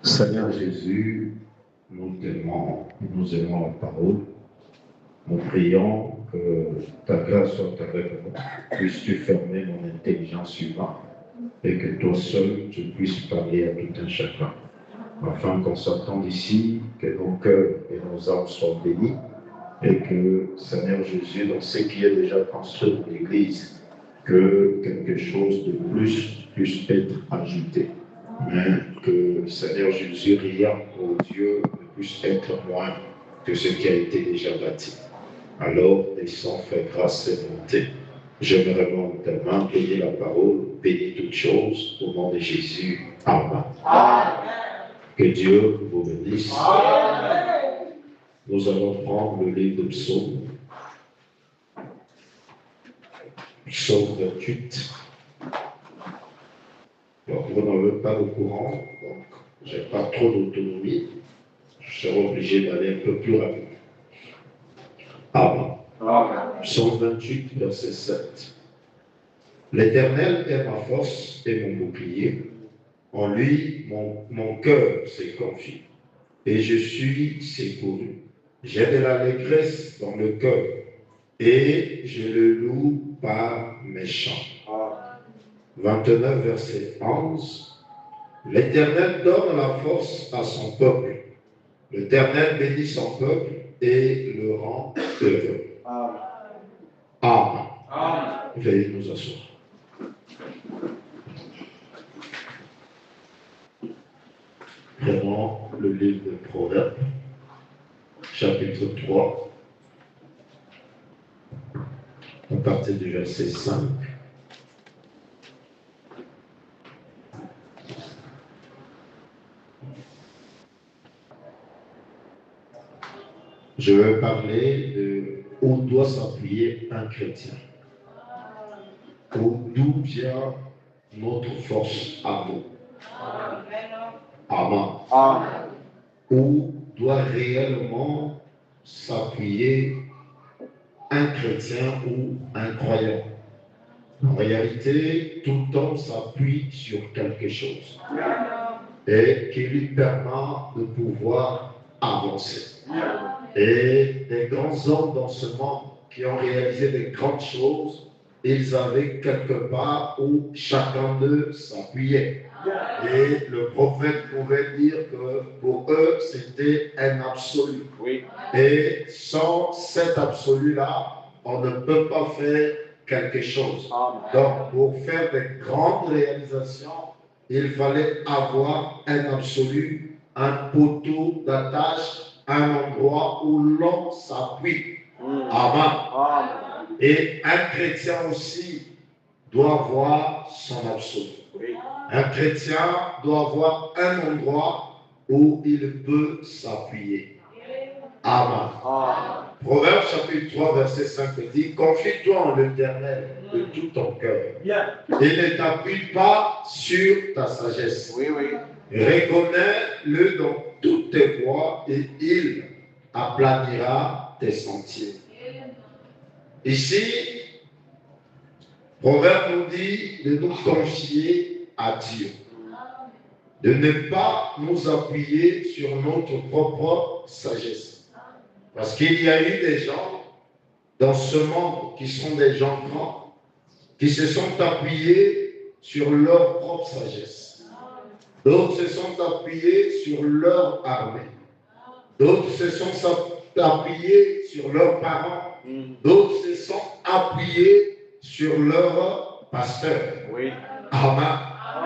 Seigneur Jésus, nous t'aimons, nous aimons la parole. Nous prions que ta grâce soit avec nous. Puisses-tu fermer mon intelligence humaine et que toi seul, tu puisses parler à tout un chacun. Afin qu'en sortant d'ici, que nos cœurs et nos âmes soient bénis et que, Seigneur Jésus, dans ce qui est déjà construit dans l'Église, que quelque chose de plus puisse être ajouté. Mais que, Seigneur Jésus, rien, ô Dieu, ne puisse être moins que ce qui a été déjà bâti. Alors, descends, fais grâce et bonté. Je me remets en ta main, bénis la parole, bénis toutes choses, au nom de Jésus. Amen. Amen. Que Dieu vous bénisse. Amen. Nous allons prendre le livre de Psaume. Psaume 28. Donc, vous n'avez pas le courant, donc je n'ai pas trop d'autonomie. Je serai obligé d'aller un peu plus rapide. Amen. Psaume 28, verset 7. L'Éternel est ma force et mon bouclier. En lui, mon cœur s'est confie et je suis secouru. J'ai de l'allégresse dans le cœur et je le loue par mes chants. 29, verset 11. L'Éternel donne la force à son peuple. L'Éternel bénit son peuple et le rend heureux. Amen. Amen. Veuillez nous asseoir. Prenons le livre de Proverbes, chapitre 3, à partir du verset 5. Je vais parler de où doit s'appuyer un chrétien. D'où vient notre force à nous. Amen. Amen. Où doit réellement s'appuyer un chrétien ou un croyant. En réalité, tout homme s'appuie sur quelque chose et qui lui permet de pouvoir avancer. Et des grands hommes dans ce monde qui ont réalisé des grandes choses, ils avaient quelque part où chacun d'eux s'appuyait. Et le prophète pouvait dire que pour eux, c'était un absolu. Oui. Et sans cet absolu-là, on ne peut pas faire quelque chose. Amen. Donc, pour faire de grandes réalisations, il fallait avoir un absolu, un poteau d'attache, un endroit où l'on s'appuie. Amen. Amen. Et un chrétien aussi doit avoir son absolu. Oui. Un chrétien doit avoir un endroit où il peut s'appuyer. Amen. Amen. Proverbe chapitre 3, verset 5 dit: confie-toi en l'Éternel de tout ton cœur. Et ne t'appuie pas sur ta sagesse. Oui, oui. Reconnais-le dans toutes tes voies et il aplanira tes sentiers. Ici, Proverbe nous dit de nous confier à Dieu, de ne pas nous appuyer sur notre propre sagesse. Parce qu'il y a eu des gens dans ce monde qui sont des gens grands, qui se sont appuyés sur leur propre sagesse. D'autres se sont appuyés sur leur armée. D'autres se sont appuyés sur leurs parents. D'autres se sont appuyés sur leur pasteur. Oui. Amen.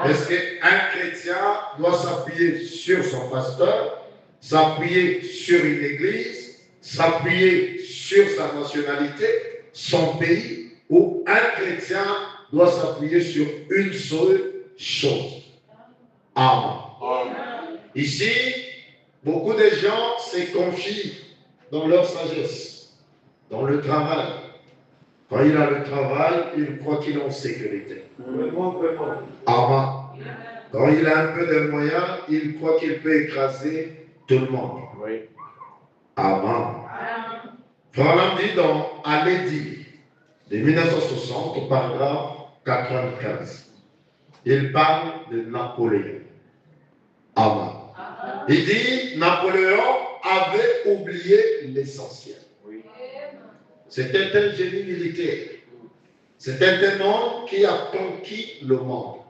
Est-ce qu'un chrétien doit s'appuyer sur son pasteur, s'appuyer sur une église, s'appuyer sur sa nationalité, son pays, ou un chrétien doit s'appuyer sur une seule chose? Amen. Amen. Ici, beaucoup de gens se confient dans leur sagesse, dans le travail. Quand il a le travail, il croit qu'il est en sécurité. Amen. Quand il a un peu de moyens, il croit qu'il peut écraser tout le monde. Oui. Amen. Frère dit dans Allez dire de 1960, au paragraphe 95, il parle de Napoléon. Amen. Il dit, Napoléon avait oublié l'essentiel. C'était un génie militaire. C'était un homme qui a conquis le monde.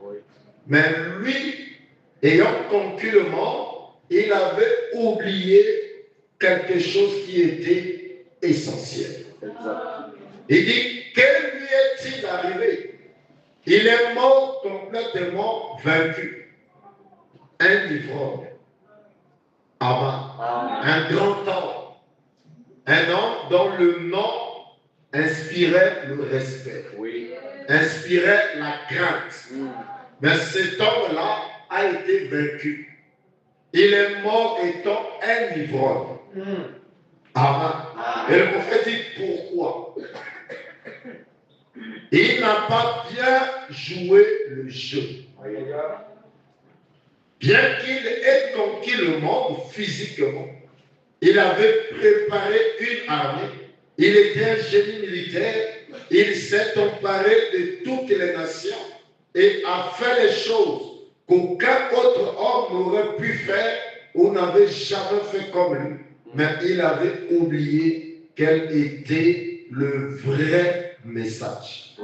Mais lui, ayant conquis le monde, il avait oublié quelque chose qui était essentiel. Il dit, que lui est-il arrivé? Il est mort complètement vaincu. Un ivrogne. Un grand homme. Un homme dont le nom inspirait le respect, inspirait la crainte. Mais cet homme-là a été vaincu. Il est mort étant un ivrogne. Et le prophète dit pourquoi? Il n'a pas bien joué le jeu. Bien qu'il ait conquis le monde physiquement, il avait préparé une armée. Il était un génie militaire. Il s'est emparé de toutes les nations et a fait les choses qu'aucun autre homme n'aurait pu faire ou n'avait jamais fait comme lui. Mais il avait oublié quel était le vrai message.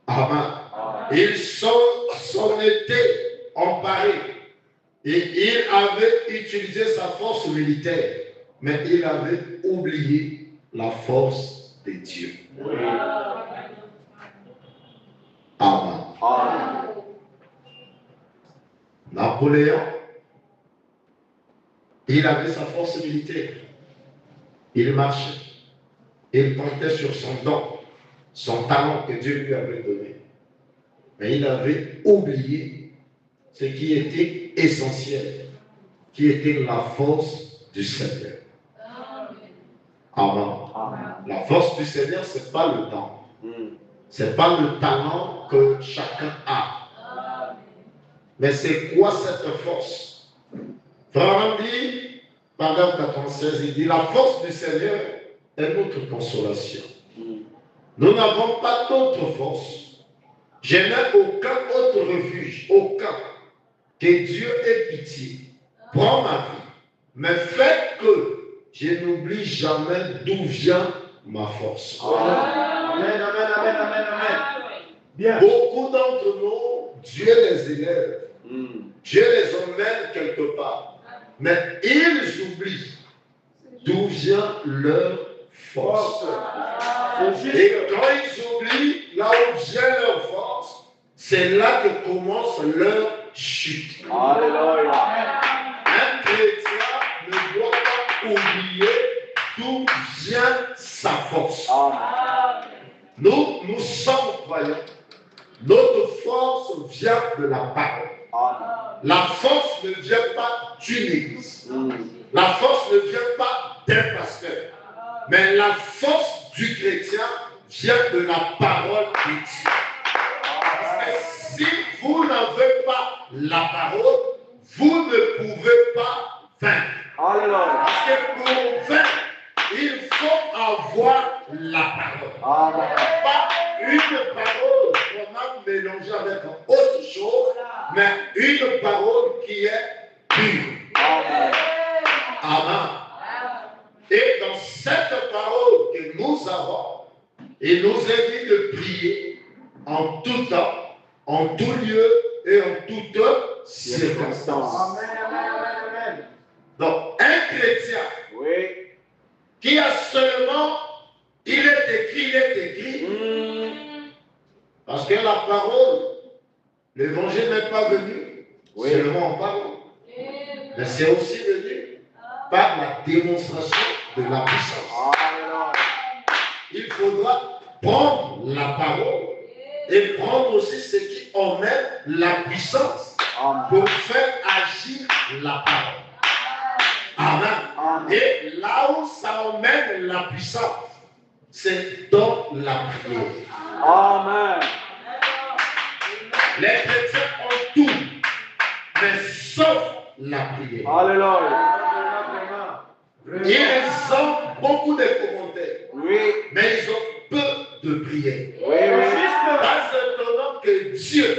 Amen. Il s'en était emparé et il avait utilisé sa force militaire, mais il avait oublié la force de Dieu. Amen. Napoléon, il avait sa force militaire. Il marchait. Il comptait sur son don, son talent que Dieu lui avait donné. Mais il avait oublié ce qui était essentiel, qui était la force du Seigneur. Amen. La force du Seigneur, ce n'est pas le temps. Ce n'est pas le talent que chacun a. Mais c'est quoi cette force? Frère dit, paragraphe 96, il dit, la force du Seigneur est notre consolation. Nous n'avons pas d'autre force. Je n'ai aucun autre refuge, aucun. Que Dieu ait pitié. Prends ma vie. Mais faites que je n'oublie jamais d'où vient ma force. Amen, amen, amen, amen, amen. Bien. Beaucoup d'entre nous, Dieu les élève. Dieu les emmène quelque part. Mais ils oublient d'où vient leur force. Et quand ils oublient là où vient leur force, c'est là que commence leur chute. Alléluia. Un chrétien ne doit pas oublier d'où vient sa force. Nous sommes croyants. Notre force vient de la parole. La force ne vient pas d'une église. La force ne vient pas d'un pasteur. Mais la force du chrétien vient de la parole de Dieu. Parce que si vous n'avez pas la parole, vous ne pouvez pas vaincre. Parce que pour vaincre, il faut avoir la parole. Pas une parole qu'on a mélangée avec autre chose, mais une parole qui est pure. Amen. Et dans cette parole que nous avons, il nous est dit de prier en tout temps, en tout lieu et en toutes circonstances. Amen. Donc, un chrétien qui a seulement, il est écrit. Parce que la parole, l'évangile n'est pas venu seulement en parole, mais c'est aussi venu par la démonstration de la puissance. Il faudra prendre la parole et prendre aussi ce qui emmène la puissance pour faire agir la parole. Amen. Et là où ça emmène la puissance, c'est dans la prière. Amen. Les chrétiens ont tout, mais sauf la prière. Alléluia. Ils ont beaucoup de commentaires, mais ils ont peu de prières. Pas étonnant que Dieu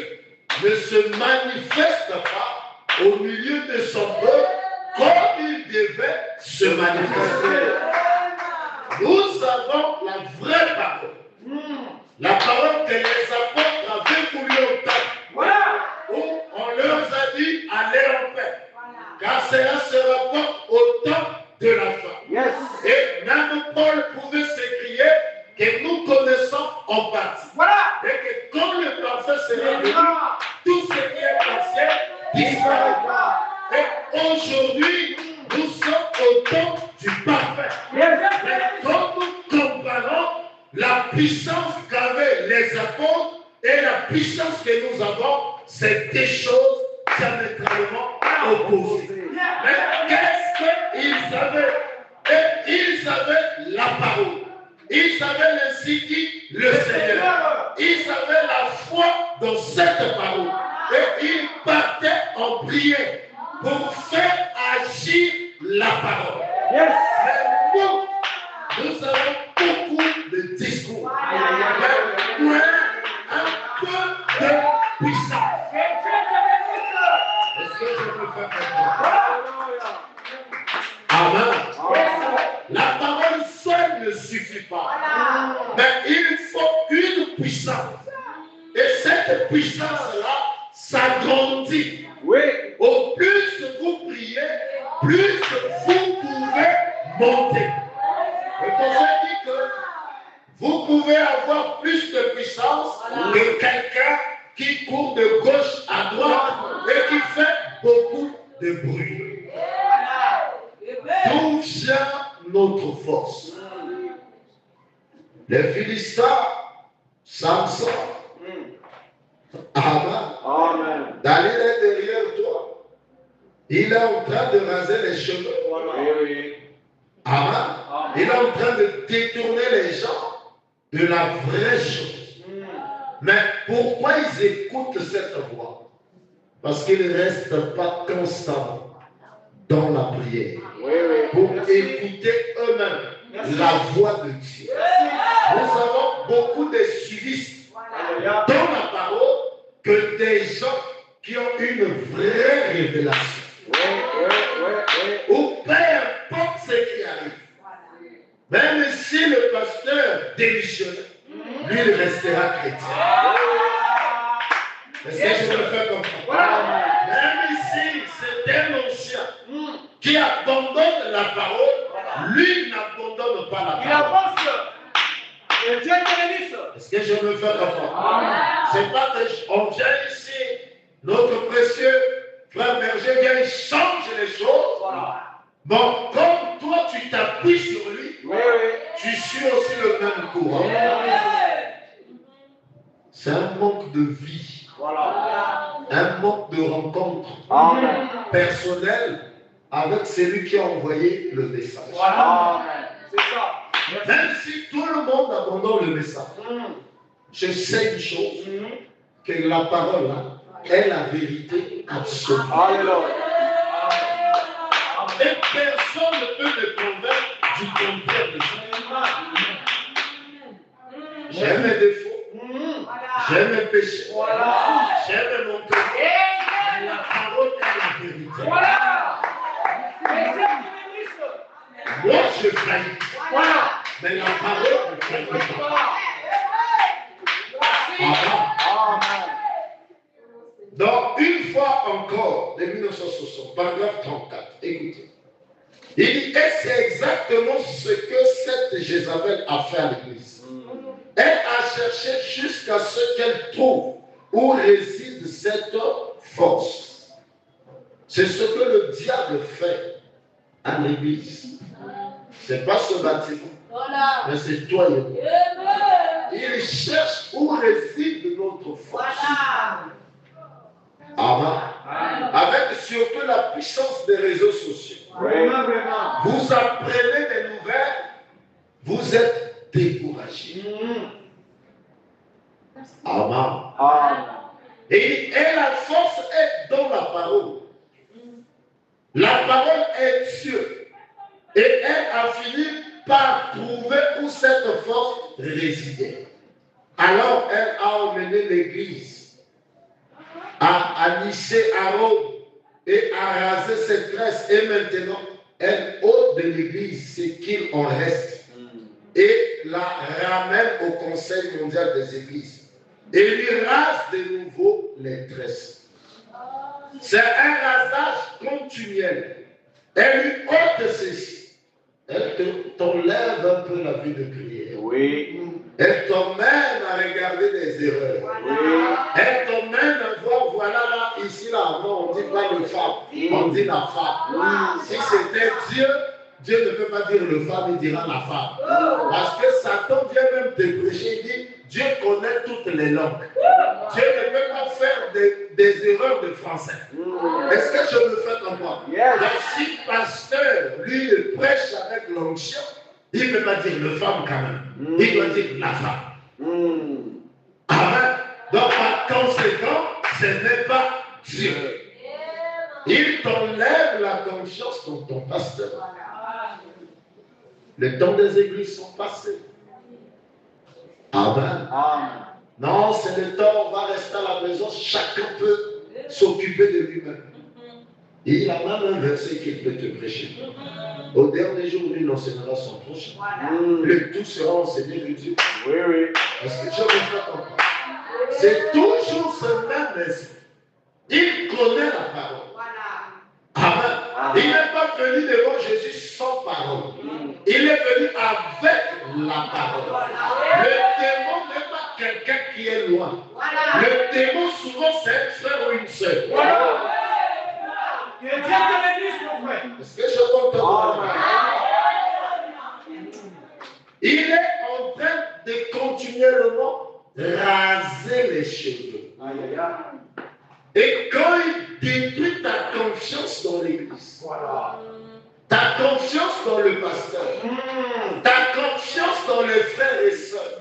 ne se manifeste pas au milieu de son peuple comme il devait se manifester. Nous avons la vraie parole. La parole que les apôtres avaient voulu entendre. Où on leur a dit allez en paix. Car cela se rapporte au temps de la fin. Et même Paul pouvait s'écrier que nous connaissons en partie. Et que quand le parfait sera venu, tout ce qui est passé disparaîtra. Et aujourd'hui, nous sommes au temps du parfait. Mais quand nous comparons la puissance qu'avaient les apôtres et la puissance que nous avons, c'est des choses diamétralement opposées. Mais qu'est-ce qu'ils avaient? Et ils avaient la parole. Ils avaient l'ainsi dit le Seigneur. Ils avaient la foi dans cette parole. Et ils partaient en prière pour faire agir la parole. Mais nous avons beaucoup de discours. Mais moins un peu de puissance. Est-ce que je peux faire quelque chose? Amen. La parole seule ne suffit pas. Mais il faut une puissance. Et cette puissance-là s'agrandit. Au plus vous priez, plus vous pouvez monter. Et pour ça dit que vous pouvez avoir plus de puissance que quelqu'un qui court de gauche à droite et qui fait beaucoup de bruit. D'où vient notre force? Les Philistins, Samson, Amen. Dalil est derrière toi. Il est en train de raser les cheveux. Amen. Il est en train de détourner les gens de la vraie chose. Mais pourquoi ils écoutent cette voix? Parce qu'ils ne restent pas constamment dans la prière pour écouter eux-mêmes la voix de Dieu. Nous avons beaucoup de suivistes dans la parole que des gens qui ont une vraie révélation. Ou peu importe ce qui arrive. Même si le pasteur démissionne, lui il restera chrétien. Est-ce que je le fais comme ça? Même si c'est un ancien qui abandonne la parole, lui n'abandonne pas la parole. Est-ce que je me fais comme ça? C'est pas qu'on vient ici, notre précieux frère Berger vient, il change les choses. Bon, comme toi tu t'appuies sur lui, tu suis aussi le même courant. C'est un manque de vie. Un manque de rencontre personnelle avec celui qui a envoyé le message. C'est ça. Même si tout le monde abandonne le message, je sais une chose, que la parole est la vérité absolue. Et personne ne peut me convaincre du contraire de ça. J'ai mes défauts, j'ai mes péchés, j'ai mes montées. Mais la parole est la vérité. Moi, je faillis. Mais la parole ne faillit pas. Amen. Donc, une fois encore, de 1960, paragraphe 34, écoutez. Il dit, et c'est exactement ce que cette Jézabel a fait à l'Église. Elle a cherché jusqu'à ce qu'elle trouve où réside cette force. C'est ce que le diable fait à l'Église. Ce n'est pas ce bâtiment, mais c'est toi et moi. Il cherche où réside notre force. Amen. Avec surtout la puissance des réseaux sociaux. Vous apprenez des nouvelles, vous êtes découragés. Amen. Et la force est dans la parole. La parole est Dieu. Et elle a fini par trouver où cette force résidait. Alors elle a emmené l'Église à Nicée, à Rome. et a rasé ses tresses. Et maintenant, elle ôte de l'église ce qu'il en reste et la ramène au Conseil mondial des églises et lui rase de nouveau les tresses. C'est un rasage continuel. Elle lui ôte ceci. Elle t'enlève un peu la vie de prière. Oui. Elle t'emmène à regarder des erreurs. Oui. Elle t'emmène à voir, voilà là, ici, là. Non, on ne dit pas le femme, on dit la femme. Si c'était Dieu, Dieu ne peut pas dire le femme, il dira la femme. Parce que Satan vient même te prêcher, il dit, Dieu connaît toutes les langues. Dieu ne peut pas faire des erreurs de français. Est-ce que je me fais comprendre? Donc si pasteur, lui, il prêche avec l'onction, il ne peut pas dire le femme quand même. Il doit dire la femme. Amen. Donc par conséquent, ce n'est pas Dieu. Il t'enlève la confiance dans ton pasteur. Le temps des églises sont passés. Amen. Non, c'est le temps où on va rester à la maison, chacun peut s'occuper de lui-même. Et il a même un verset qu'il peut te prêcher. Au dernier jour, lui l'enseignera son prochain. Le tout sera enseigné de Dieu. Oui, oui. Est-ce que je me fais comprendre? C'est toujours ce même esprit. Il connaît la parole. Amen. Il n'est pas venu devant Jésus sans parole. Il est venu avec la parole. Le démon n'est pas quelqu'un qui est loin. Le démon, souvent, c'est un frère ou une sœur. Que Dieu te bénisse, mon frère. Est-ce que je comprends? Il est en train de continuellement raser les cheveux. Et quand il détruit ta confiance dans l'église, ta confiance dans le pasteur, ta confiance dans les frères et sœurs,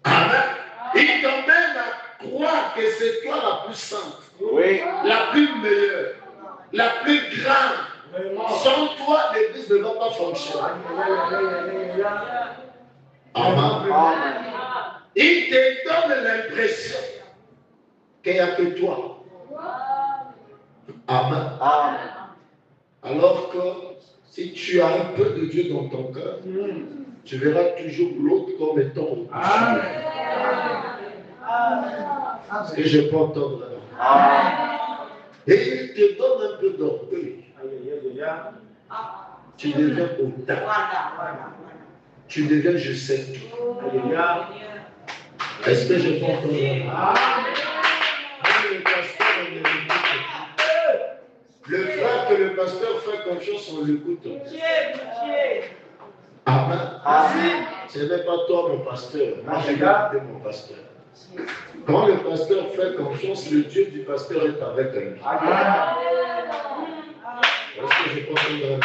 amen, il t'emmène à croire que c'est toi la plus sainte, la plus meilleure, la plus grande. Sans toi, l'église ne va pas fonctionner. Amen. Il te donne l'impression qu'il n'y a que toi. Amen. Alors que si tu as un peu de Dieu dans ton cœur, tu verras toujours l'autre comme étant au-dessus. Est-ce que je peux entendre là? Et il te donne un peu d'orgueil. Tu deviens autant. Tu deviens je sais tout. Est-ce que je peux entendre là? Le frère que le pasteur fait confiance, on l'écoute. Amen. Ce n'est pas toi mon pasteur. Moi, j'ai gardé mon pasteur. Quand le pasteur fait confiance, le Dieu du pasteur est avec lui. Est-ce que je peux entendre?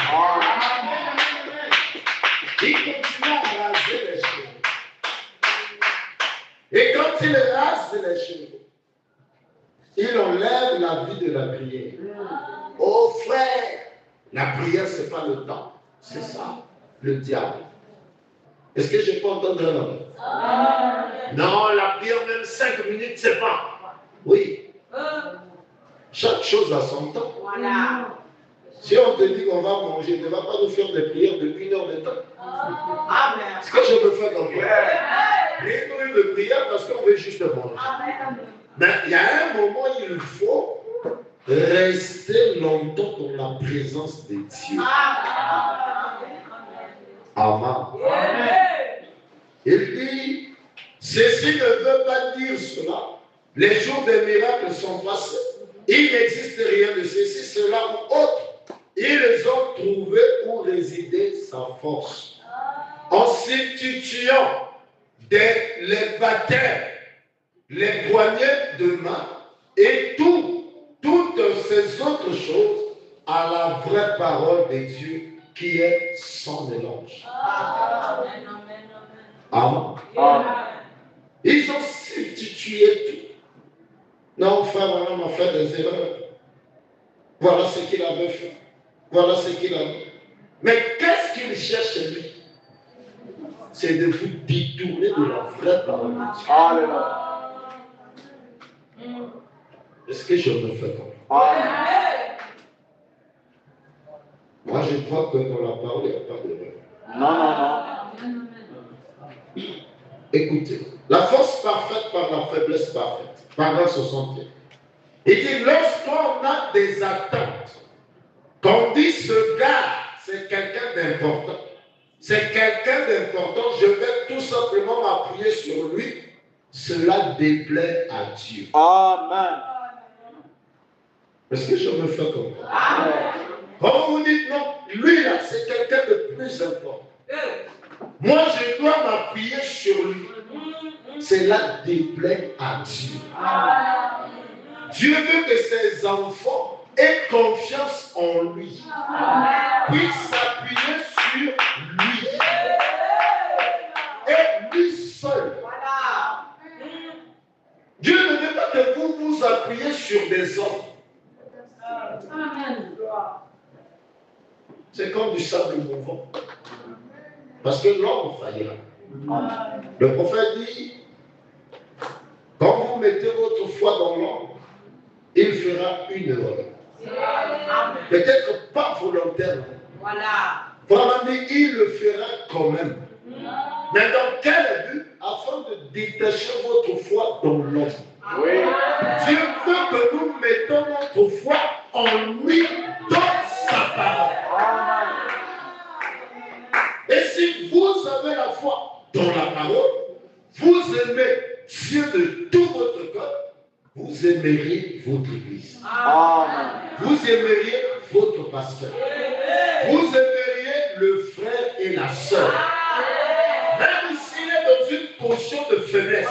Il continue à raser les cheveux. Et quand il rase les cheveux, il enlève la vie de la prière. Oh frère, la prière, ce n'est pas le temps. C'est ça, le diable. Est-ce que je peux entendre là? Non, la prière, même 5 minutes, c'est pas. Oui. Chaque chose a son temps. Si on te dit qu'on va manger, ne va pas nous faire des prières de 1 heure de temps. Est-ce que je me fais comprendre? Priez de prière parce qu'on veut juste manger. Mais il y a un moment où il faut rester longtemps dans la présence de Dieu. Amen. Il dit, ceci ne veut pas dire cela. Les jours des miracles sont passés. Il n'existe rien de ceci, cela ou autre. Ils ont trouvé où résider sa force. En substituant les baptêmes, les poignées de main et toutes ces autres choses à la vraie parole de Dieu qui est sans mélange. Amen. Ils ont substitué tout. Non, frère, on a fait des erreurs. Voilà ce qu'il avait fait. Voilà ce qu'il a fait. Mais qu'est-ce qu'il cherche lui? C'est de vous détourner de la vraie parole de Dieu. Est-ce que je me fais comprendre? Moi, je crois que dans la parole, il n'y a pas d'erreur. Non. Écoutez, la force parfaite par la faiblesse parfaite. Paragraphe 61. Il dit, lorsqu'on a des attentes, qu'on dit ce gars, c'est quelqu'un d'important. C'est quelqu'un d'important, je vais tout simplement m'appuyer sur lui. Cela déplaît à Dieu. Amen. Est-ce que je me fais comprendre? Quand vous dites non, lui là, c'est quelqu'un de plus important. Moi, je dois m'appuyer sur lui. Cela déplaît à Dieu. Dieu veut que ses enfants aient confiance en lui. Puissent s'appuyer sur lui. Et lui seul. Dieu ne veut pas que vous vous appuyez sur des hommes. C'est comme du sable mouvant. Parce que l'homme faillira. Le prophète dit, quand vous mettez votre foi dans l'homme, il fera une erreur. Peut-être pas volontairement. Vraiment dit, il le fera quand même. Mais dans quel but? Afin de détacher votre foi dans l'homme. Dieu veut que nous mettons notre foi en lui, dans sa parole. Et si vous avez la foi dans la parole, vous aimez Dieu de tout votre cœur, vous aimeriez votre église. Vous aimeriez votre pasteur. Vous aimeriez le frère et la sœur. Même s'il est dans une position de faiblesse,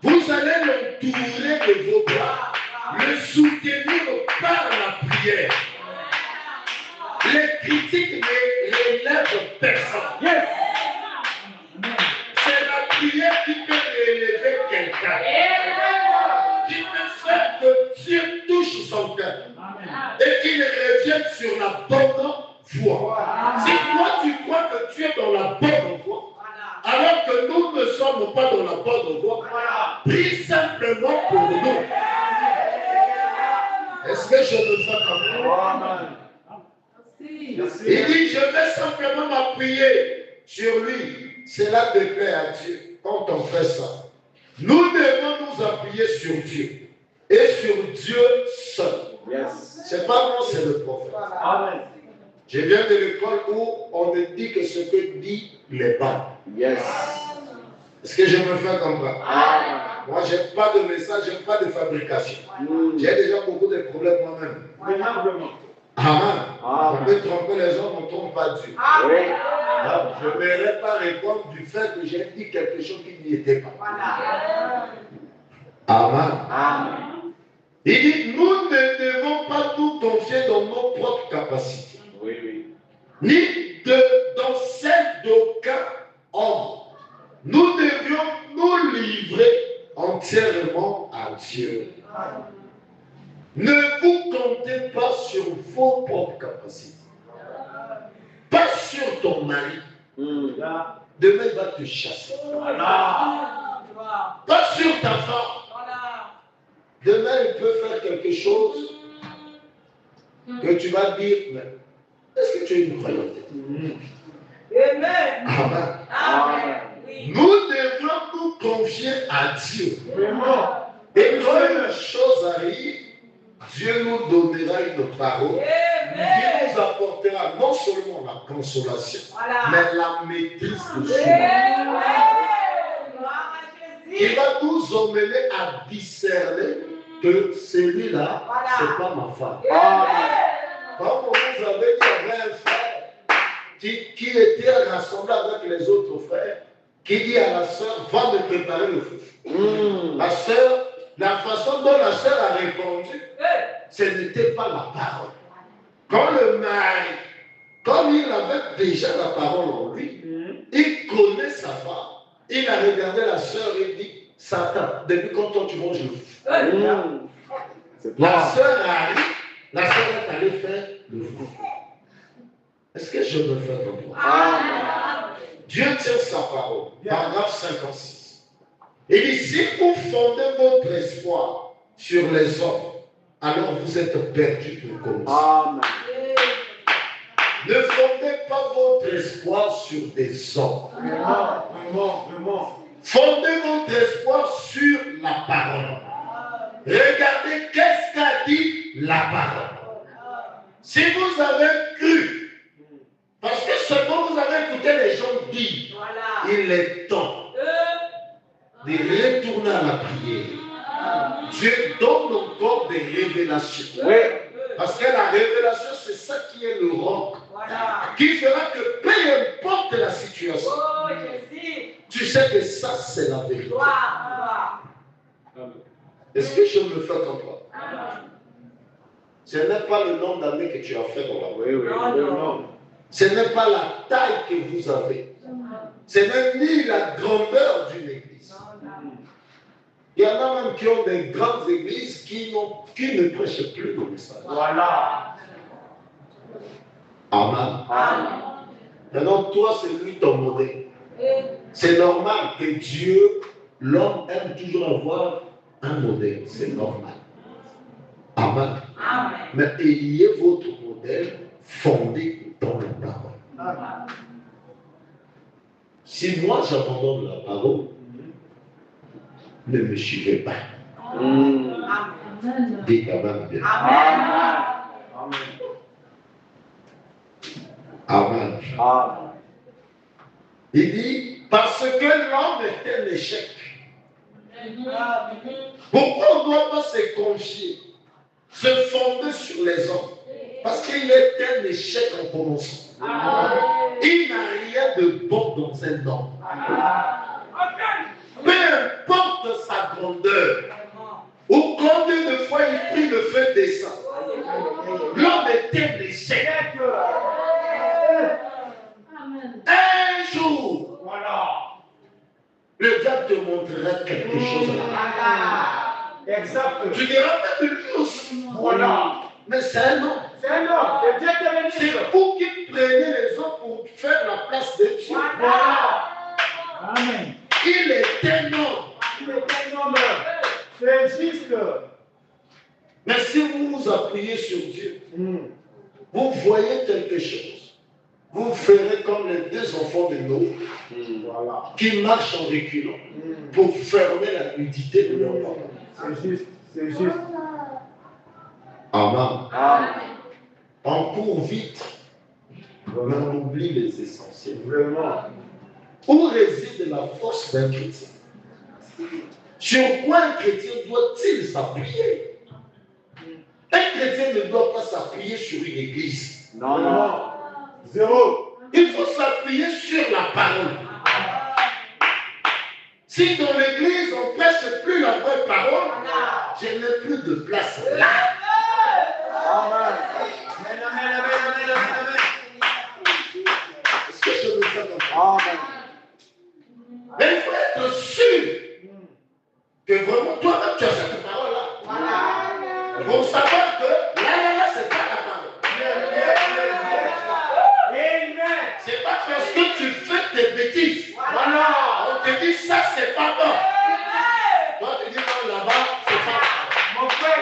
vous allez l'entourer de vos bras, le soutenir par la prière. Les critiques ne relèvent personne. C'est la prière qui peut élever quelqu'un. Qui peut faire que Dieu touche son cœur. Et qu'il revienne sur la bonne voie. Si toi tu crois que tu es dans la bonne voie, alors que nous ne sommes pas dans la bonne voie, prie simplement pour nous. Est-ce que je me fais comprendre? Il dit, je vais simplement m'appuyer sur lui. Cela déplaît à Dieu. Quand on fait ça, nous devons nous appuyer sur Dieu. Et sur Dieu seul. C'est pas moi, c'est le prophète. Je viens de l'école où on ne dit que ce que dit les bas. Est-ce que je me fais comprendre? Moi, je n'ai pas de message, je n'ai pas de fabrication. J'ai déjà beaucoup de problèmes moi-même. Amen. On peut tromper les hommes, on ne trompe pas Dieu. Alors, je ne verrai pas répondre du fait que j'ai dit quelque chose qui n'y était pas. Amen. Il dit, nous ne devons pas nous confier dans nos propres capacités. Ni dans celles d'aucun homme. Nous devions nous livrer entièrement à Dieu. Ne vous comptez pas sur vos propres capacités. Pas sur ton mari. Demain, il va te chasser. Pas sur ta femme. Demain, il peut faire quelque chose que tu vas dire, mais est-ce que tu es une croyante? Amen. Nous devons nous confier à Dieu. Et quand une chose arrive, Dieu nous donnera une parole qui nous apportera non seulement la consolation, mais la maîtrise de soi. Qui va nous emmener à discerner que celui-là, ce n'est pas ma femme. Comme vous avez dit, il y avait un frère qui était rassemblé avec les autres frères, qui dit à la sœur, va me préparer le feu. La sœur, la façon dont la sœur a répondu, ce n'était pas la parole. Quand le mari, comme il avait déjà la parole en lui, il connaît sa femme, il a regardé la sœur et dit, Satan, depuis quand toi tu manges le feu? La sœur arrive, la sœur est allée faire le feu. Est-ce que je me fais comprendre? Dieu tient sa parole. Paragraphe 56. Il dit, si vous fondez votre espoir sur les hommes, alors vous êtes perdus pour commencer. Amen. Ne fondez pas votre espoir sur des hommes. Vraiment. Fondez votre espoir sur la parole. Regardez qu'est-ce qu'a dit la parole. Si vous avez cru, parce que ce dont vous avez écouté les gens dire, il est temps de retourner à la prière. Dieu donne encore des révélations. Oui. Parce que la révélation, c'est ça qui est le roc. Qui fera que peu importe la situation, tu sais que ça, c'est la vérité. Est-ce que je me fais comprendre? Ce n'est pas le nombre d'années que tu as fait dans la vie. Oui. Non. Ce n'est pas la taille que vous avez. Ce n'est ni la grandeur d'une église. Il y en a même qui ont des grandes églises qui ne prêchent plus le message. Voilà. Amen. Maintenant, toi, c'est lui ton modèle. C'est normal que Dieu, l'homme aime toujours avoir un modèle. C'est normal. Amen. Mais ayez votre modèle fondé dans la parole. Si moi j'abandonne la parole, ne me suivez pas. Dis quand même bien. Amen. Il dit, parce que l'homme est un échec. Pourquoi on ne doit pas se confier, se fonder sur les hommes? Parce qu'il est un échec en commençant. Il n'a rien de bon dans un homme. Peu importe sa grandeur, ou combien de fois il prie le feu descend, l'homme est un échec. Un jour, le diable te montrera quelque chose là. Exact. Tu diras pas de chose. Voilà. Mais c'est un homme. C'est un homme. C'est Dieu qui a béni. C'est vous qui prenez les hommes pour faire la place de Dieu. Voilà. Amen. Il est un homme. Il est un homme. C'est juste. Mais si vous vous appuyez sur Dieu, vous voyez quelque chose. Vous ferez comme les deux enfants de Noé qui marchent en reculant pour fermer la nudité de leur parents. C'est juste. C'est juste. Amen. On court vite, mais on oublie les essentiels. Vraiment. Où réside la force d'un chrétien? Sur quoi un chrétien doit-il s'appuyer? Un chrétien ne doit pas s'appuyer sur une église. Non. Zéro. Il faut s'appuyer sur la parole. Si dans l'église on ne prêche plus la vraie parole, je n'ai plus de place là. Amen. Est-ce que je me fais comprendre? Amen. Mais il faut être sûr que vraiment toi-même tu as cette parole-là. Pour savoir que là, c'est pas la parole. C'est pas parce que tu fais des bêtises. On te dit ça, c'est pas bon. Toi, tu dis non, là-bas, c'est pas bon. Mon frère,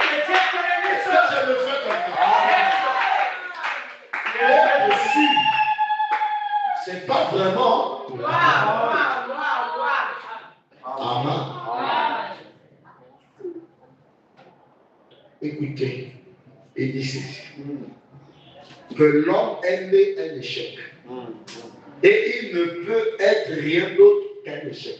Est-ce que je me fais comprendre? C'est pas vraiment. Amen. Écoutez, il dit ceci, que l'homme est né un échec. Et il ne peut être rien d'autre qu'un échec.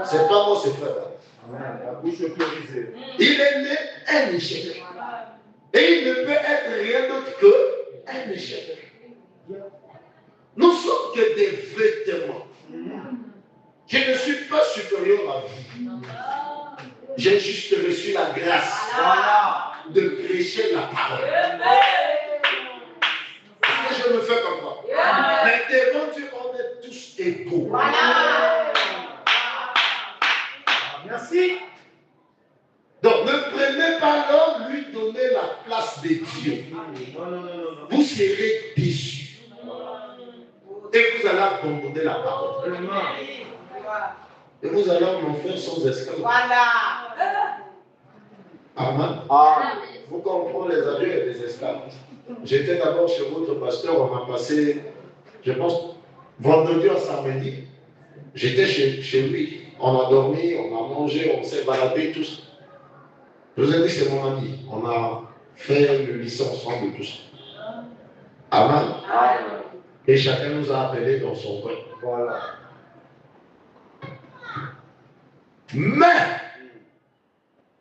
C'est pas moi, c'est frère. La bouche autorisée. Il est né un échec. Et il ne peut être rien d'autre qu'un échec. Nous sommes que des vêtements. Je ne suis pas supérieur à vous. J'ai juste reçu la grâce de prêcher la parole. Est-ce que je me fais comprendre? Mais devant Dieu, on est tous égaux. Merci. Donc ne prenez pas l'homme, lui donner la place de Dieu. Non. Vous serez déçus. Et vous allez abandonner la parole. Et vous allez en enfer sans esclave. Amen. vous comprenez les adultes et les esclaves. J'étais d'abord chez votre pasteur, on a passé, je pense, vendredi à samedi. J'étais chez lui. On a dormi, on a mangé, on s'est baladé, tous. Je vous ai dit, c'est mon ami. On a fait le lycée ensemble, tous. Amen. Et chacun nous a appelés dans son coin. Voilà. Mais,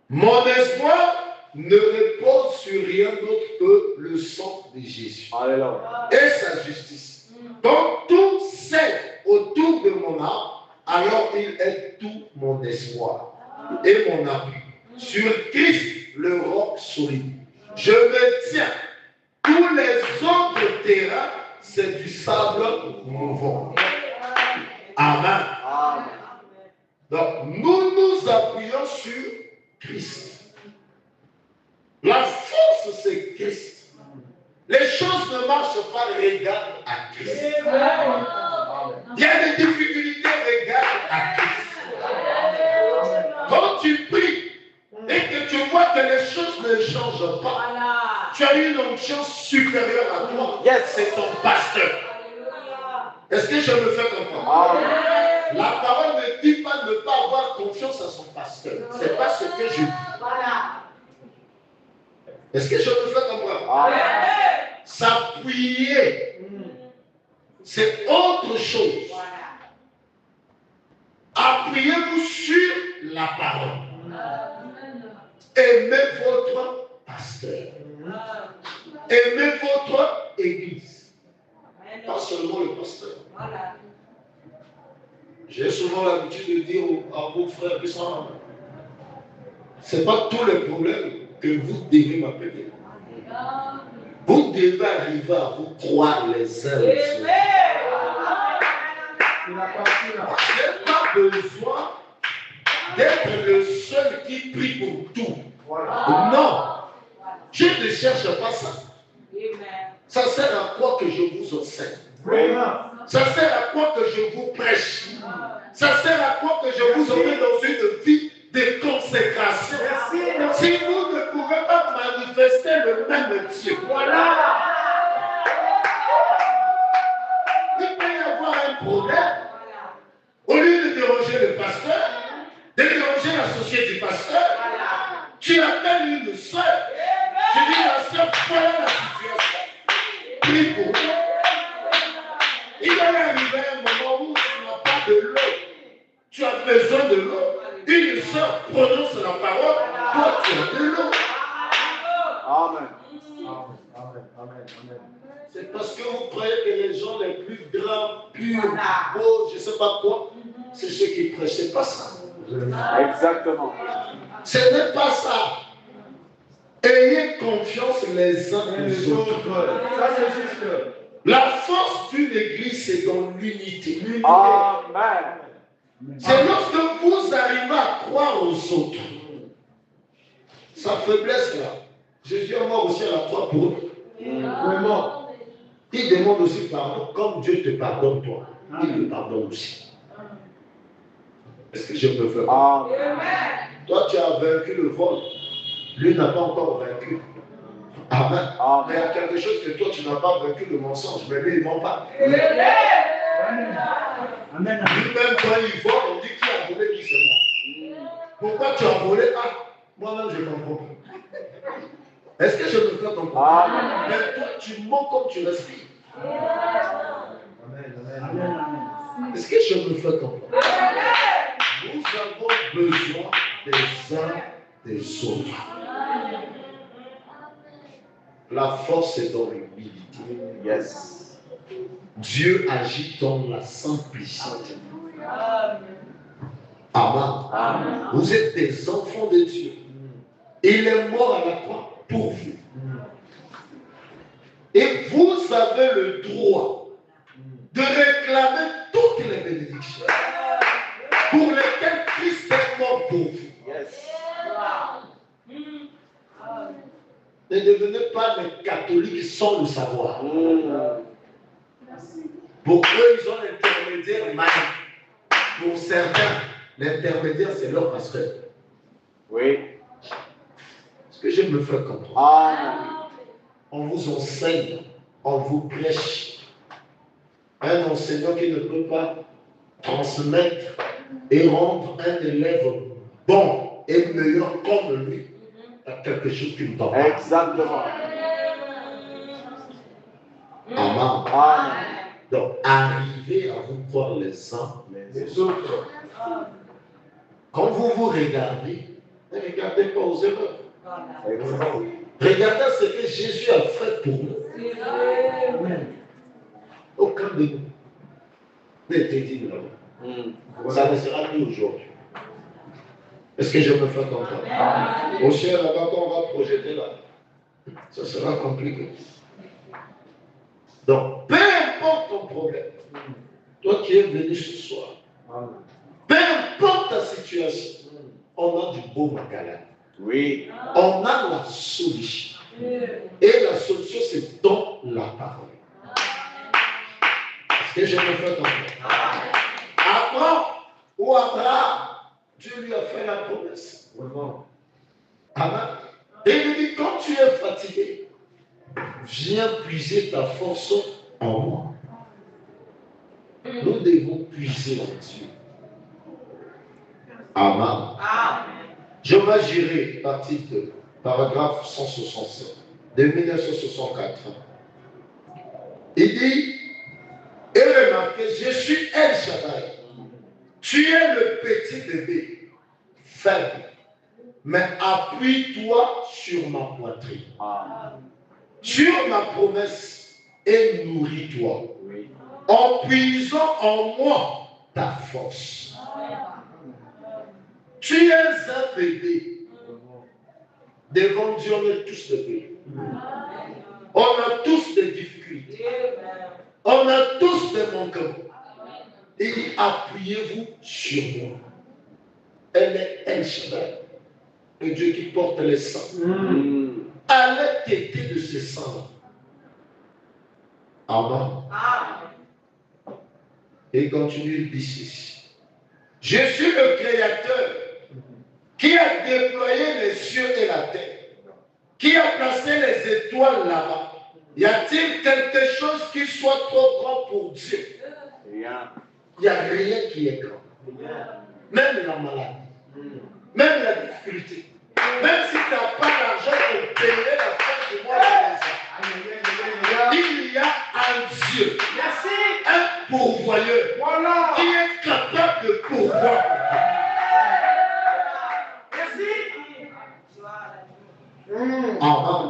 mon espoir ne repose sur rien d'autre que le sang de Jésus. Alléluia. Et sa justice. Donc, tout cède autour de mon âme, alors il est tout mon espoir et mon appui. Sur Christ, le roc solide. Je me tiens. Tous les autres terrains, c'est du sable mouvant. Amen. Amen. Donc, nous nous appuyons sur Christ. La force, c'est Christ. Les choses ne marchent pas, regarde à Christ. Il y a des difficultés, regarde à Christ. Quand tu pries et que tu vois que les choses ne changent pas, tu as une onction supérieure à toi. Yes. C'est ton pasteur. Est-ce que je me fais comprendre? Amen. La parole ne dit pas ne pas avoir confiance à son pasteur. Ce n'est pas ce que je dis. Est-ce que je me fais comprendre? Amen. S'appuyer, c'est autre chose. Appuyez-vous sur la parole. Aimez votre pasteur. Aimez votre église. Pas seulement le pasteur. J'ai souvent l'habitude de dire à vos frères qui sont là, ce n'est pas tous les problèmes que vous devez m'appeler. Vous devez arriver à vous croire les uns les autres. Je n'ai pas besoin d'être le seul qui prie pour tout. Voilà. Non. Je ne cherche pas ça. Ça sert à quoi que je vous enseigne? Ça sert à quoi que je vous prêche? Ça sert à quoi que je vous emmène dans une vie de consécration? Si vous ne pouvez pas manifester le même Dieu, il peut y avoir un problème. Au lieu de déranger le pasteur, de déranger l'associé du pasteur, tu appelles une soeur. Tu dis la soeur, voilà la situation. Prie pour moi. Il va y arriver un moment où tu n'as pas de l'eau. Tu as besoin de l'eau. Une soeur prononce la parole. Toi, tu as de l'eau. Amen. Amen. Amen. Amen. C'est parce que vous croyez que les gens les plus grands, purs, beaux, je ne sais pas quoi, c'est ceux qui prêchent. Ce n'est pas ça. Exactement. Ce n'est pas ça. Ayez confiance les uns les autres. Ça, c'est juste. La force d'une église, c'est dans l'unité. Amen. C'est lorsque vous arrivez à croire aux autres. Sa faiblesse là. Jésus est mort aussi à la croix pour eux. Vraiment. Il demande aussi pardon. Comme Dieu te pardonne toi, il le pardonne aussi. Est-ce que je peux faire? Toi, tu as vaincu le vol. Lui n'a pas encore vaincu. Amen. Mais il y a quelque chose que toi, tu n'as pas vaincu, le mensonge. Mais lui, il ne ment pas. Amen. Lui-même, quand il vole, on dit qui a volé, qui c'est moi. Pourquoi tu as volé? Ah, moi-même, je comprends pas. Est-ce que je me fais comprendre? Amen. Mais toi, tu mens comme tu respires. Amen. Amen. Est-ce que je me fais comprendre? Nous avons besoin des uns des autres. La force est dans l'humilité. Yes. Dieu agit dans la simplicité. Amen. Vous êtes des enfants de Dieu. Il est mort à la croix pour vous. Et vous avez le droit de réclamer toutes les bénédictions pour lesquelles Christ est mort pour vous. Yes. Ne devenez pas des catholiques sans le savoir. Pour eux, ils ont l'intermédiaire magique. Pour certains, l'intermédiaire, c'est leur pasteur. Oui. Est-ce que je me fais comprendre? Amen. On vous enseigne, on vous prêche. Un enseignant qui ne peut pas transmettre et rendre un élève bon et meilleur comme lui, il y a quelque chose qui ne va pas. Exactement. Amen. Amen. Donc, arrivez à vous croire les uns Les autres. quand vous vous regardez, ne regardez pas aux erreurs. Exactement. Regardez ce que Jésus a fait pour nous. Amen. Aucun de nous n'était digne là-bas. Ça ne sera plus aujourd'hui. Est-ce que je me fais comprendre? Au ciel, là-bas, quand on va projeter là, ça sera compliqué. Donc, peu importe ton problème, toi qui es venu ce soir, peu importe ta situation, on a du beau magasin. Oui. On a la solution. Et la solution, c'est dans la parole. Est-ce que je me fais comprendre? Abraham ou Abraham, Dieu lui a fait la promesse. Amen. Et il lui dit, quand tu es fatigué, viens puiser ta force en moi. Nous devons puiser en Dieu. Amen. Jehovah Jireh, partie 2, paragraphe 167, de 1964. Il dit, et remarquez, je suis El Shaddai. Tu es le petit bébé, faible, mais appuie-toi sur ma poitrine, sur ma promesse et nourris-toi, en puisant en moi ta force. Tu es un bébé. Devant Dieu, on est tous des bébés. On a tous des difficultés. On a tous des manquements. Il dit, appuyez-vous sur moi. Elle est El Shaddai, le Dieu qui porte les sangs. Allez têter de ce sang. Amen. Et continue, il dit ceci. Je suis le Créateur qui a déployé les cieux et la terre, qui a placé les étoiles là-bas. Y a-t-il quelque chose qui soit trop grand pour Dieu? Rien. Il n'y a rien qui est grand. Même la maladie, même la difficulté, même si tu n'as pas d'argent pour payer la fin du mois de maison, il y a un Dieu, un pourvoyeur, qui est capable de pourvoir. Amen.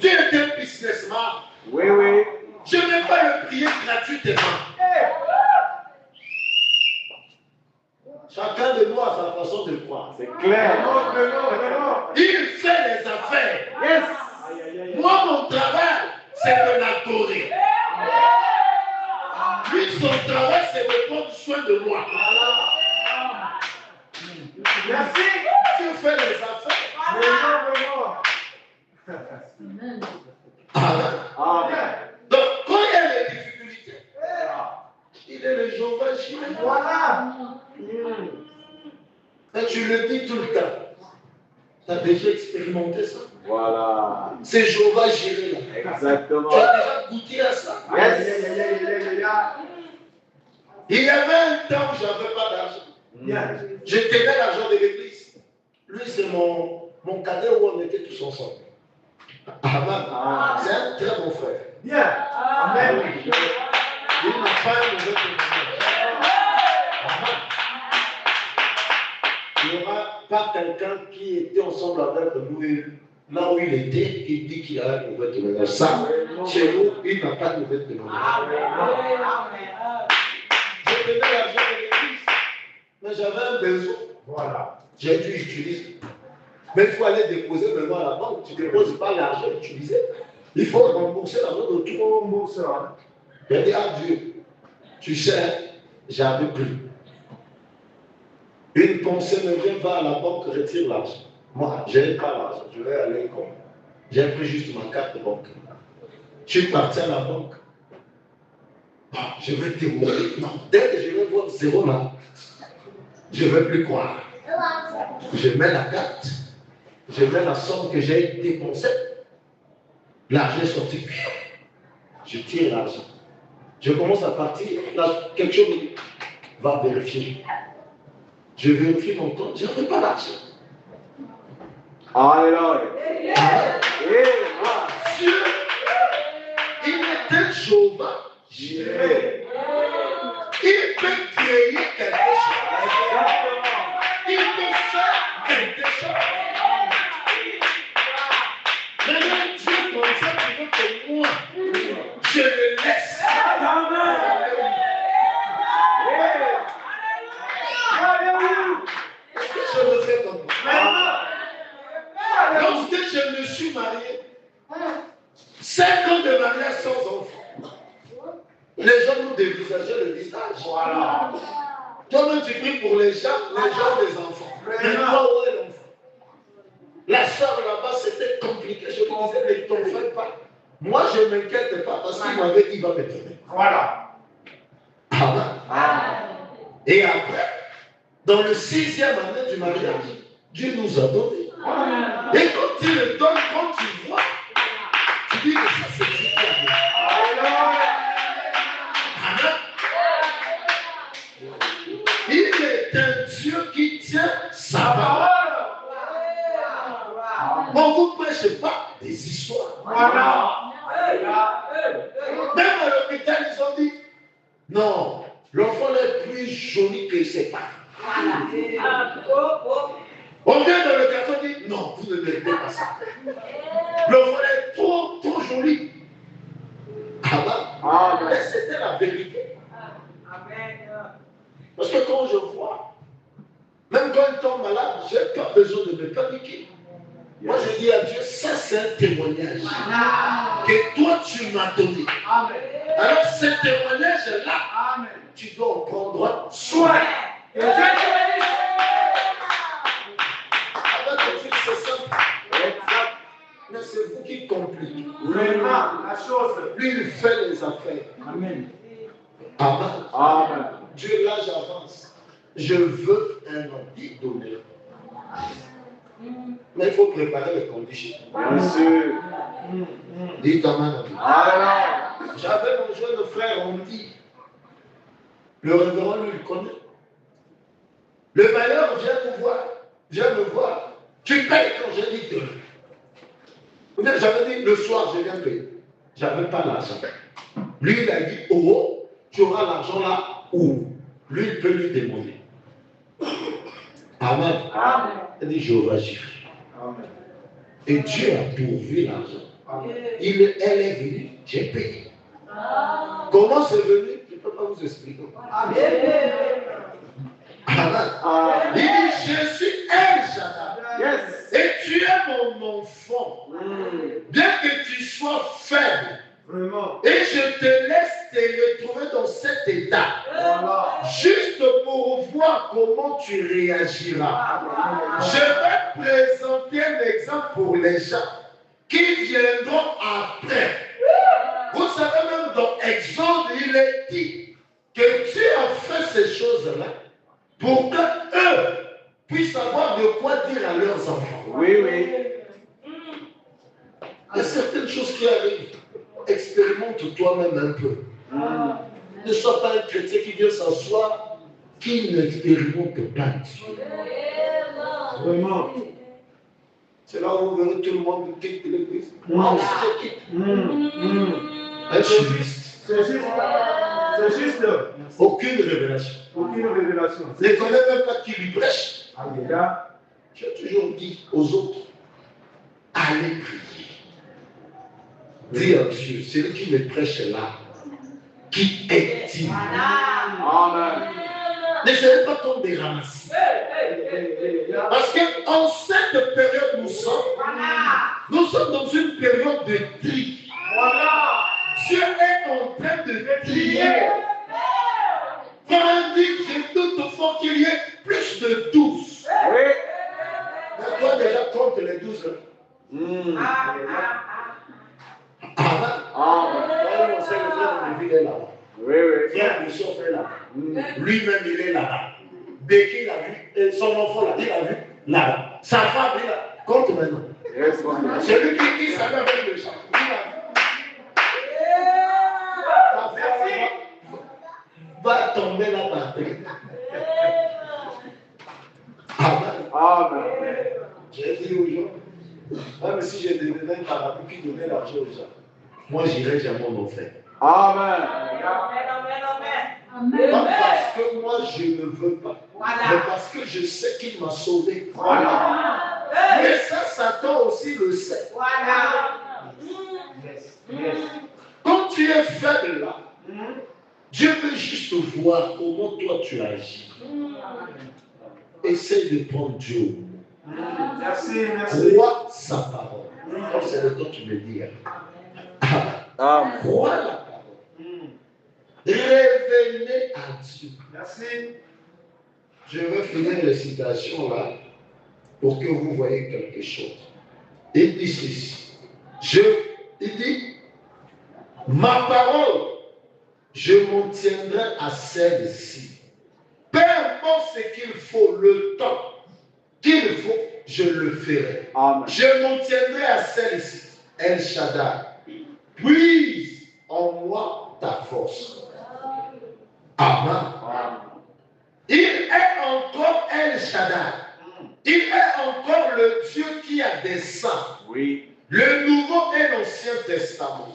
Tu es un businessman. Oui, oui. Je ne vais pas le prier gratuitement. Chacun de nous a sa façon de croire. C'est clair. Il fait les affaires. Yes. Moi, mon travail, c'est de l'adorer. Lui, son travail, c'est de prendre soin de moi. Merci. Tu fais les affaires. Amen. Amen. Donc, quand il y a des difficultés, il est le Jéhovah Jireh. Voilà. Et tu le dis tout le temps. Tu as déjà expérimenté ça? Voilà. C'est Jéhovah Jireh là. Exactement. Tu as déjà goûté à ça? Yes. Il y avait un temps où je n'avais pas d'argent. Je tenais l'argent de l'église. Lui, c'est mon cadet où on était tous ensemble. Amen. C'est un très bon frère. Bien. Amen. Il n'a pas un mauvais témoignage. Amen. Il n'y aura pas quelqu'un qui était ensemble avec nous, là où il était, qui dit qu'il a un mauvais témoignage. Ça, chez nous, il n'a pas de mauvais témoignage. Je tenais l'argent de l'église, mais j'avais un besoin. Voilà. J'ai dû utiliser. Mais il faut aller déposer maintenant à la banque. Tu ne déposes pas l'argent utilisé. Il faut rembourser l'argent de tout rembourseur. J'ai dit, ah Dieu, tu sais, j'avais plus. Une pensée me vient, va à la banque, retire l'argent. Moi, je n'ai pas l'argent, je vais aller comme. J'ai pris juste ma carte de banque. Je suis parti à la banque. Ah, je vais te mourir. Non, dès que je vais voir zéro là, je ne vais plus croire. Je mets la carte. je mets la somme que j'ai dépensée. L'argent est sorti. Je tire l'argent. Je commence à partir. Là, quelque chose me dit, va vérifier. Je vérifie mon compte, je n'avais pas l'argent. Alléluia. Dieu, il était Jéhovah. Jireh. Il peut créer quelque chose. Il peut faire quelque chose. Maintenant, Dieu comme ça, tu veux que moi, je le laisse. Est-ce que je le fais comme ça? Lorsque je me suis marié, 5 ans de mariage sans enfant, les gens nous dévisageaient le visage. Voilà. Toi-même, tu pries pour les gens des enfants. Mais toi, où est l'enfant? La soeur là-bas, c'était compliqué. Je me disais, mais t'en fais pas. Moi, je ne m'inquiète pas parce qu'il m'avait dit, il va me donner. Voilà. Amen. Et après, dans le 6e année du mariage, Dieu nous a donné. Et quand tu le donnes, quand tu vois, tu dis que ça c'est Dieu qui a donné. Amen. Il est un Dieu qui tient sa parole. On ne vous prêche pas des histoires. Voilà. Même à l'hôpital, ils ont dit, non, l'enfant est plus joli que ses parents. On vient dans le carton et dit, non, vous ne mettez pas ça. L'enfant est trop joli. Amen. Mais c'était la vérité. Parce que quand je vois, même quand il tombe malade, je n'ai pas besoin de me paniquer. Moi, je dis à Dieu, ça c'est un témoignage que toi tu m'as donné. Alors, ce témoignage-là, tu dois en prendre soin. Avec Dieu, c'est simple. Mais c'est vous qui compliquez. Vraiment, la chose. Lui, il fait les affaires. Amen. Amen. Amen. Dieu, là, j'avance. Je veux un anti donné. Mais il faut préparer les conditions. Bien sûr. Dites Amen. Alléluia. J'avais mon jeune frère, on dit. Le révérend, lui, il connaît. Le bailleur vient nous voir. Viens me voir. Tu payes quand j'ai dit que. J'avais dit le soir, je viens payer. Je n'avais pas l'argent. Lui, il a dit, oh, tu auras l'argent là où? Lui, il peut lui demander. Amen. Amen. Il dit, Jéhovah Jireh. Amen. Et Dieu a pourvu l'argent. Amen. Elle est venue, j'ai payé. Comment c'est venu? Je ne peux pas vous expliquer. Amen. Amen. Il dit, je suis El Shaddai. Yes. Et tu es mon enfant. Bien que tu sois faible. Vraiment. Et je te laisse te retrouver dans cet état. Voilà. Juste pour voir comment tu réagiras. Je vais présenter un exemple pour les gens qui viendront après. Vous savez, même dans Exode, il est dit que Dieu a fait ces choses-là pour que eux puissent savoir de quoi dire à leurs enfants. Oui, oui. Il y a certaines choses qui arrivent. Expérimente toi-même un peu. Ne sois pas un chrétien qui vient s'asseoir, qui n'expérimente pas Dieu. Vraiment. C'est là où vous verrez tout le monde quitte l'église. Moi aussi, je quitte. Un chimiste. C'est juste. C'est juste. Aucune révélation. Aucune révélation. Ne connaît même pas qui lui prêche. Alléluia. J'ai toujours dit aux autres, allez prier. Dis à Dieu, celui qui me prêche là, qui est-il? Amen. N'essayez pas tomber ramasser. Parce qu'en cette période nous sommes dans une période de tri. Voilà. Dieu est en train de trier. Paul dit, je doute fort qu'il y ait plus de 12. Oui. Mais toi déjà compte les 12. Amen. Amen. On sait le frère de vie est là-bas. Oui, oui. Frère de son frère là-bas. Lui-même, il est là-bas. Dès qu'il a vu, et son enfant là, il a vu là-bas. Sa femme, il a. Compte maintenant. Yes, Lord. Celui qui savait avec le chant. Va tomber là par terre. Amen. Amen. J'ai dit aux gens, même si j'ai donné un parapluie qui donnait l'argent aux gens, moi j'irai jamais en offert. Amen. Pas parce que moi je ne veux pas, mais parce que je sais qu'il m'a sauvé. Voilà. Mais ça, Satan aussi le sait. Quand tu es faible là, Dieu veut juste voir comment toi tu agis. Essaye de prendre Dieu. Merci, merci. Crois sa parole. Comme c'est le temps qui me dit. Amen. Crois la parole. Revenez à Dieu. Merci. Je vais finir les citations là pour que vous voyez quelque chose. Il dit ceci. Il dit, ma parole, je m'en tiendrai à celle-ci. Peu importe ce qu'il faut, le temps qu'il faut, je le ferai. Amen. Je m'en tiendrai à celle-ci. El Shaddai. Puise en moi ta force. Amen. Il est encore El Shaddai. Il est encore le Dieu qui a des saints. Oui. Le Nouveau et l'Ancien Testament.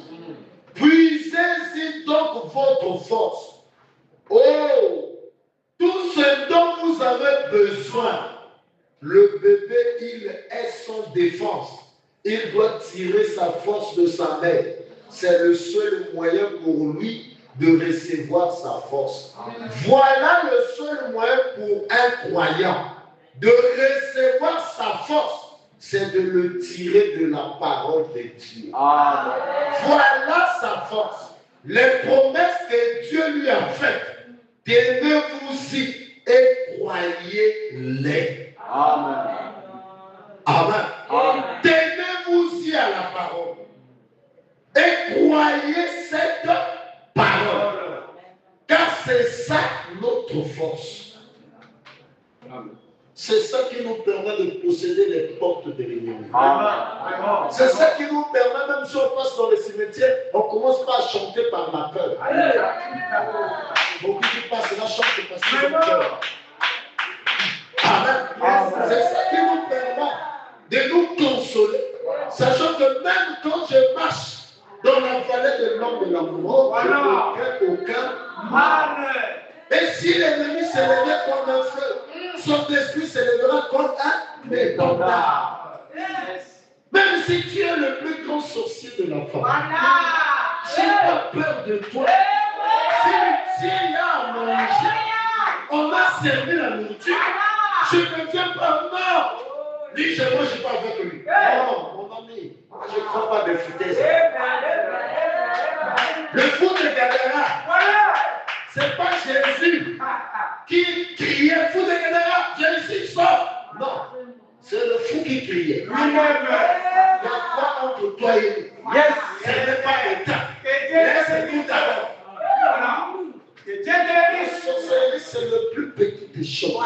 Puisez-y donc votre force. Oh, tout ce dont vous avez besoin, le bébé, il est sans défense. Il doit tirer sa force de sa mère. C'est le seul moyen pour lui de recevoir sa force. Voilà le seul moyen pour un croyant de recevoir sa force. C'est de le tirer de la parole de Dieu. Amen. Voilà sa force. Les promesses que Dieu lui a faites, tenez-vous-y et croyez-les. Amen. Amen. Amen. Tenez-vous-y à la parole et croyez cette parole. Car c'est ça notre force. Amen. C'est ça qui nous permet de posséder les portes de l'ennemi. Amen. C'est ça qui nous permet, même si on passe dans les cimetières, on ne commence pas à chanter par la peur. Beaucoup qui passent là chantent parce qu'ils ont peur. Amen. C'est ça qui nous permet de nous consoler. Sachant que même quand je marche dans la vallée de l'ombre de la mort, je ne crains aucun. Et si l'ennemi s'élève comme un feu, son esprit s'élèvera comme un étendard. Même si tu es le plus grand sorcier de la femme, j'ai pas peur de toi. Si il y a à manger, on m'a servi la nourriture, je ne viens pas mort. Dis, je ne mange pas avec lui. Non, mon ami, je ne crois pas de foutaise. Le fou de Gadara, c'est pas Jésus qui criait, fou de Gadara, Jésus sort. Non, c'est le fou qui criait. Il y a quoi entre toi et lui? Yes. Ce n'est pas le temps. Laisse-nous d'abord. La sorcellerie, c'est le plus petit des choses.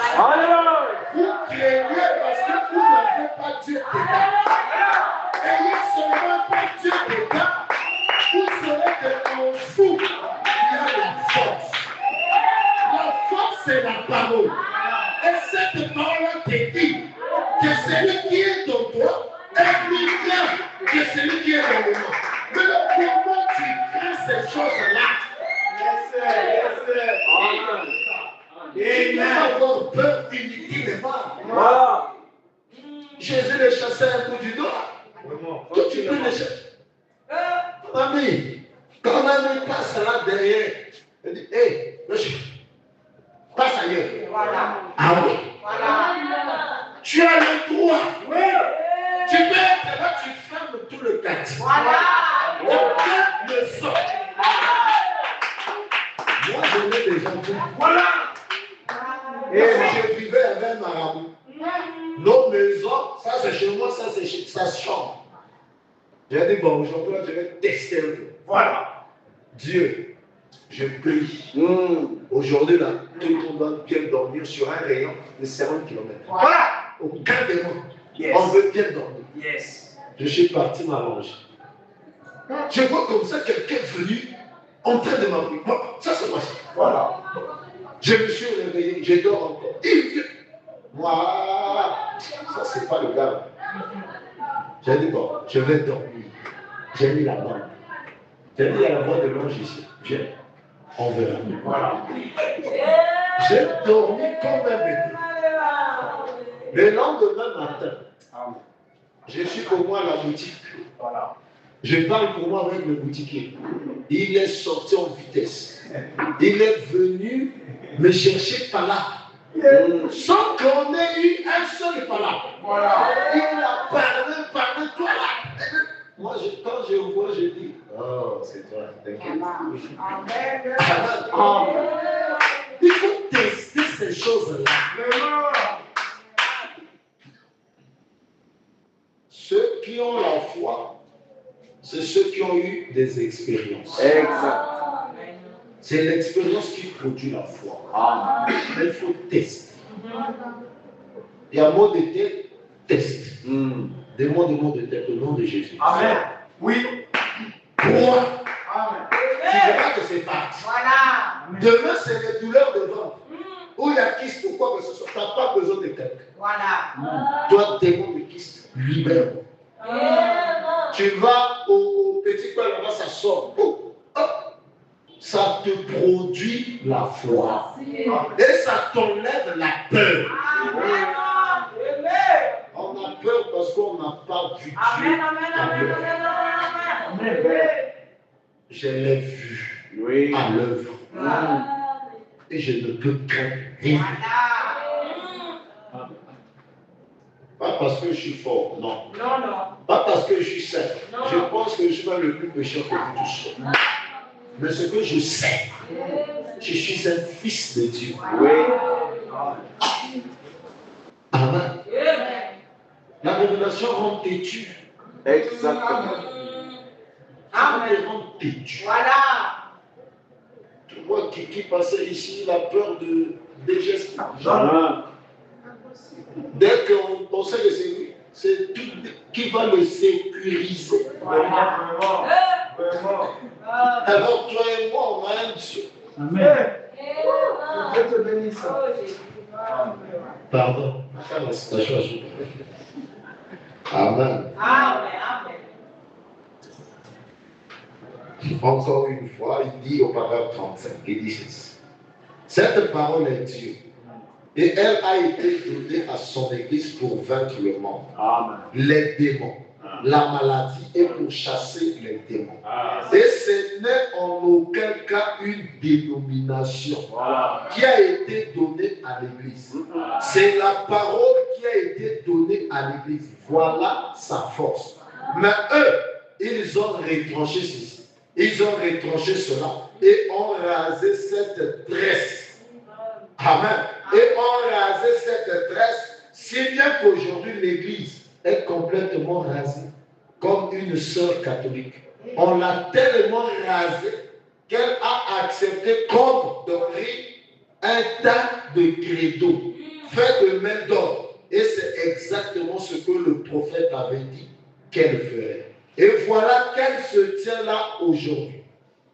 Vous craignez parce que vous n'avez pas Dieu dedans. Ayez seulement pas Dieu dedans, vous serez des fous. Il y a la force. La force, c'est la parole. Et cette parole te dit que celui qui est en toi est plus grand que celui qui est dans le monde. Mais comment tu crains ces choses-là? Il faut avoir peur inutilement. Voilà. Jésus les chassait un coup du doigt. Toi, tu peux les chasser. Mon ami, quand un ami passe là derrière, il dit, hé, passe ailleurs. Ah oui. Tu as le droit. Tu peux être là, tu fermes tout le quartier. Aucun ne sort. Moi, je mets des enfants. Et je vivais avec un marabout. Nos maisons, ça c'est chez moi, ça c'est chez sa chambre. J'ai dit, bon, aujourd'hui, je vais tester un peu. Voilà. Dieu, je prie. Aujourd'hui, là, tout le monde doit bien dormir sur un rayon de 50 km. Voilà. Aucun démon Yes. On veut bien dormir. Yes. Je suis parti m'allonger. Je vois comme ça quelqu'un venu en train de m'appeler. Ça c'est moi. Voilà. Je me suis réveillé, je dors encore. Il vient. Moi, ça c'est pas le gars. J'ai dit bon, je vais dormir. J'ai mis la main. J'ai dit il y a la voix de l'ange ici. Viens, on verra. Voilà. J'ai dormi comme un bébé. Le lendemain matin, je suis au moins à la boutique. Voilà. Je parle pour moi avec le boutiquier. Il est sorti en vitesse. Il est venu me chercher par là. Sans qu'on ait eu un seul par là. Voilà. Il a parlé, toi là. Moi, quand je vois, je dis, oh, c'est toi, t'inquiète. Amen. Il faut tester ces choses-là. Ceux qui ont la foi, c'est ceux qui ont eu des expériences. Exact. C'est l'expérience qui produit la foi. Amen. Mais il faut tester. Il y a mot de tête, test. Demande mot de tête au nom de Jésus. Amen. Oui. Crois. Amen. Tu verras que c'est parti. Voilà. Demain, c'est les douleurs de ventre. Ou il y a kyste ou quoi que ce soit. Tu n'as pas besoin de quelqu'un. Voilà. Toi, démon de kyste, libère. Tu vas au petit coin là-bas, ça sort. Oh, oh. Ça te produit la foi. Et ça t'enlève la peur. On a peur parce qu'on n'a pas vu Dieu. Je l'ai vu à l'œuvre. Et je ne peux craindre rien. Pas parce que je suis fort, non. Pas parce que je suis saint. Je pense que je suis le plus pécheur que vous tous. Mais ce que je sais, je suis un fils de Dieu. Amen. La révélation rend têtu. Exactement. Ça te rend têtu. Voilà. Tu vois qui passait ici, il a peur des gestes. Amen. Dès qu'on pensait que c'est lui, c'est tout qui va le sécuriser. Vraiment. Vraiment. Alors toi et moi, on a un Dieu. Amen. Je te bénisse. Pardon. Amen. Encore une fois, il dit au paragraphe 35, il dit ceci. Cette parole est Dieu. Et elle a été donnée à son Église pour vaincre le monde, Amen. les démons, la maladie et pour chasser les démons. Amen. Et ce n'est en aucun cas une dénomination qui a été donnée à l'Église. C'est la parole qui a été donnée à l'Église. Voilà sa force. Mais eux, ils ont retranché ceci. Ils ont retranché cela et ont rasé cette tresse. Amen. Et ont rasé cette tresse, si bien qu'aujourd'hui l'Église est complètement rasée, comme une sœur catholique. On l'a tellement rasée qu'elle a accepté comme doctrine un tas de credos fait de main d'homme. Et c'est exactement ce que le prophète avait dit qu'elle ferait. Et voilà qu'elle se tient là aujourd'hui,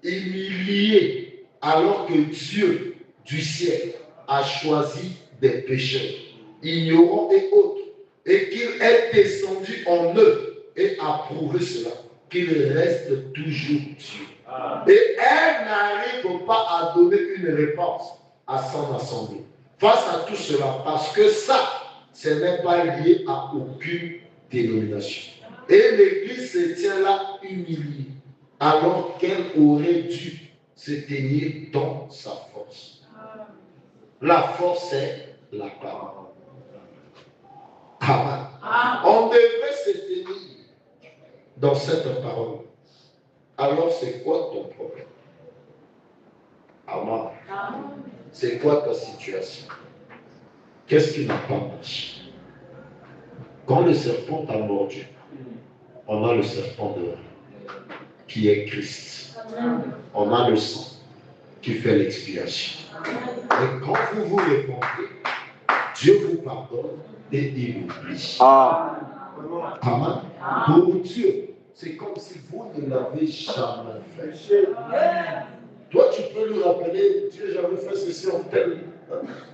humiliée, alors que Dieu du ciel a choisi des pécheurs, ignorants et autres, et qu'il est descendu en eux et a prouvé cela, qu'il reste toujours Dieu. Et elle n'arrive pas à donner une réponse à son assemblée face à tout cela, parce que ça, ce n'est pas lié à aucune dénomination. Et l'Église se tient là humiliée, alors qu'elle aurait dû se tenir dans sa force. La force, c'est la parole. Amen. On devrait se tenir dans cette parole. Alors, c'est quoi ton problème? Amen. C'est quoi ta situation? Qu'est-ce qui n'a pas marché? Quand le serpent t'a mordu, on a le serpent dehors, qui est Christ. On a le sang qui fait l'expiation. Et quand vous vous répondez, Dieu vous pardonne et il oublie. Ah. Amen. Pour Dieu, c'est comme si vous ne l'avez jamais fait. Toi, tu peux lui rappeler, Dieu, j'avais fait ceci en tel.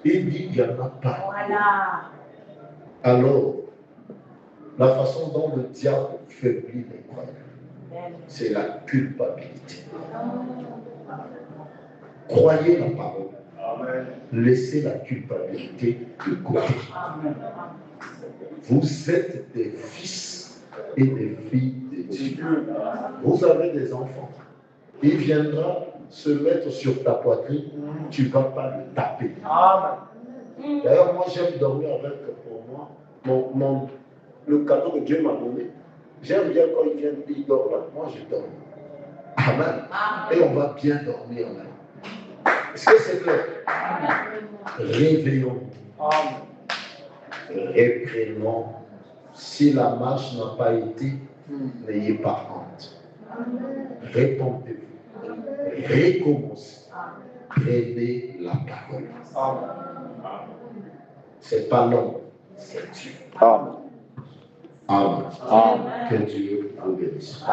Il dit, il n'y en a pas. Voilà. Alors, la façon dont le diable faiblit les croyants, c'est la culpabilité. Croyez la parole. Amen. Laissez la culpabilité de côté. Vous êtes des fils et des filles de Dieu. Vous avez des enfants. Il viendra se mettre sur ta poitrine, tu ne vas pas le taper. Amen. D'ailleurs, moi j'aime dormir avec, pour moi, le cadeau que Dieu m'a donné. J'aime bien quand il vient, il dort là, moi je dors. Amen. Et on va bien dormir là. Est-ce que c'est clair? Réveillons. Reprenons. Si la marche n'a pas été, n'ayez pas honte. Répondez-vous. Recommencez. Prenez la parole. C'est pas l'homme, c'est Dieu. Amen. Amen. Amen. Que Dieu vous bénisse.